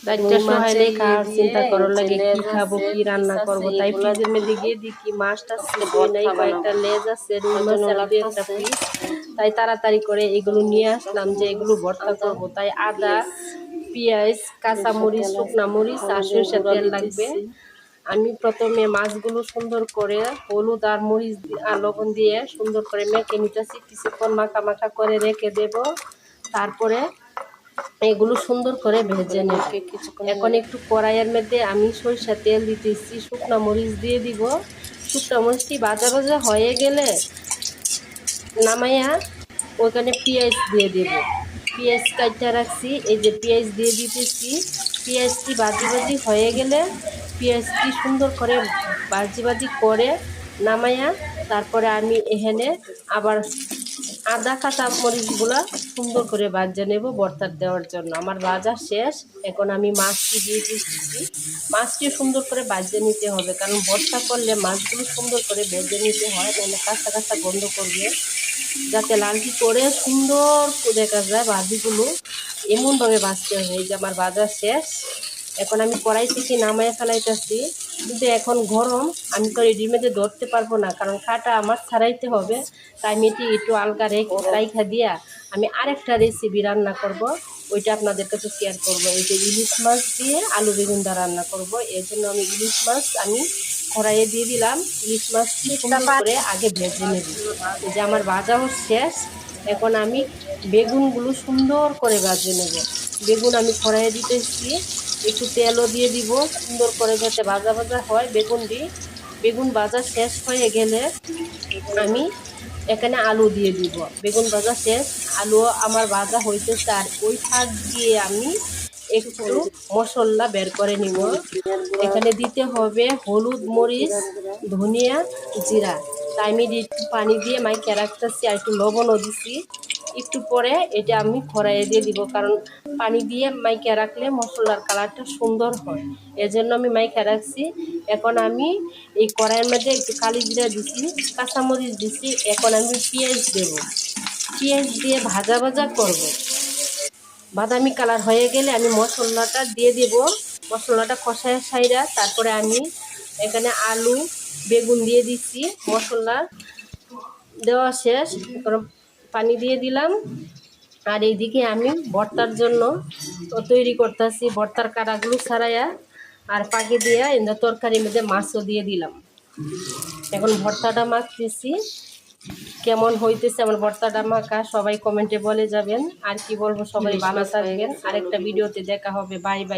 চারটা সহাইলে খাওয়ার চিন্তা করার লাগে কি খাবো কি রান্না করব, তাই ফ্রিজের মধ্যে গিয়ে দেখি মাছটা শেষ হয় নাই, কয়েকটা লেজ আছে রুই মাছ আর দুই একটা পিস, তাই তাড়াতাড়ি করে এগুলো নিয়ে আসলাম যে এগুলো ভর্তা করব। তাই আদা, পেঁয়াজ, কাঁচামরিচ, শুকনা মরিচ আর সরষের তেল লাগবে। আমি প্রথমে মাছগুলো সুন্দর করে হলুদ আর মরিচ আর লবণ দিয়ে সুন্দর করে মেখে নিতেছি, কিছুক্ষণ মাখা মাখা করে রেখে দেব। তারপরে এগুলো সুন্দর করে ভেজে নেব। এখন একটু কড়াইয়ের মধ্যে আমি সরিষার তেল দিতেছি, শুকনা মরিচ দিয়ে দিব। শুকনা মরিচটি ভাজা ভাজা হয়ে গেলে নামাইয়া ওইখানে পেঁয়াজ দিয়ে দেব। পেঁয়াজ কাটা রাখছি, এই যে পেঁয়াজ দিয়ে দিতেছি। পেঁয়াজটি ভাজি ভাজি হয়ে গেলে পেঁয়াজটি সুন্দর করে ভাজি ভাজি করে নামাইয়া তারপরে আমি এখানে আবার আদা কাঁচা মরিচগুলো সুন্দর করে ভাজা নেব ভর্তার দেওয়ার জন্য। আমার ভাজা শেষ, এখন আমি মাছটি দিয়ে দিচ্ছি। মাছটি সুন্দর করে ভাজা নিতে হবে, কারণ ভর্তা করলে মাছগুলো সুন্দর করে ভেজে নিতে হয়, নাহলে কাঁচা কাঁচা গন্ধ করবে। যাতে লালটি করে সুন্দর দেখা যায় ভাজিগুলো, এমনভাবে ভাজতে হবে। এই যে আমার ভাজা শেষ, এখন আমি কড়াই থেকে নামায় ফেলাইতেছি। কিন্তু এখন গরম, আমি তো রেডিমেডে ধরতে পারবো না, কারণ কাটা আমার ছাড়াইতে হবে। তাই মেয়েটি একটু আলগা রাইখা দিয়া আমি আরেকটা রেসিপি রান্না করব, ওইটা আপনাদের কাছে শেয়ার করব। এই যে ইলিশ মাছ দিয়ে আলু বেগুন দা রান্না করব। এর জন্য আমি ইলিশ মাছ কড়াইয়ে দিয়ে দিলাম। ইলিশ মাছটি সুন্দর করে আগে ভেজে নেব। এই যে আমার ভাজাও শেষ, এখন আমি বেগুনগুলো সুন্দর করে ভেজে নেব। বেগুন আমি কড়াইয়ে দিতেছি, একটু তেলও দিয়ে দিব সুন্দর করে যাতে ভাজা ভাজা হয় বেগুনটি। বেগুন ভাজা শেষ হয়ে গেলে আমি এখানে আলু দিয়ে দিব। বেগুন ভাজা শেষ, আলুও আমার ভাজা হইতেছে। আর ওই ফাঁক দিয়ে আমি একটু মশলা বের করে নিব। এখানে দিতে হবে হলুদ, মরিচ, ধনিয়া, জিরা। তাই আমি একটু পানি দিয়ে মাইকে রাখতেছি, আর একটু লবণও দিছি। একটু পরে এটা আমি কড়াইয়ে দিয়ে দিব, কারণ পানি দিয়ে মাইকে রাখলে মশলার কালারটা সুন্দর হয়, এজন্য আমি মাইকে রাখছি। এখন আমি এই কড়াইয়ের মধ্যে একটু কালি জিরা দিছি, কাঁচামরিচ দিছি। এখন আমি পেঁয়াজ দেব, পেঁয়াজ দিয়ে ভাজা ভাজা করব। বাদামি কালার হয়ে গেলে আমি মশলাটা দিয়ে দেব। মশলাটা কষায় সাইরা তারপরে আমি এখানে আলু বেগুন দিয়ে দিচ্ছি। মশলা দেওয়া শেষ, এখন পানি দিয়ে দিলাম। আর এইদিকে আমি ভর্তার জন্য তৈরি করতেছি, ভর্তার কাটাগুলো ছাড়াইয়া আর পাকে দিয়া এনে তরকারির মধ্যে মাছও দিয়ে দিলাম। এখন ভর্তাটা মাখতেছি, কেমন হইতেছে আমার ভর্তাটা মাখা সবাই কমেন্টে বলে যাবেন। আর কি বলবো, সবাই ভালো থাকবেন, আরেকটা ভিডিওতে দেখা হবে। Bye bye.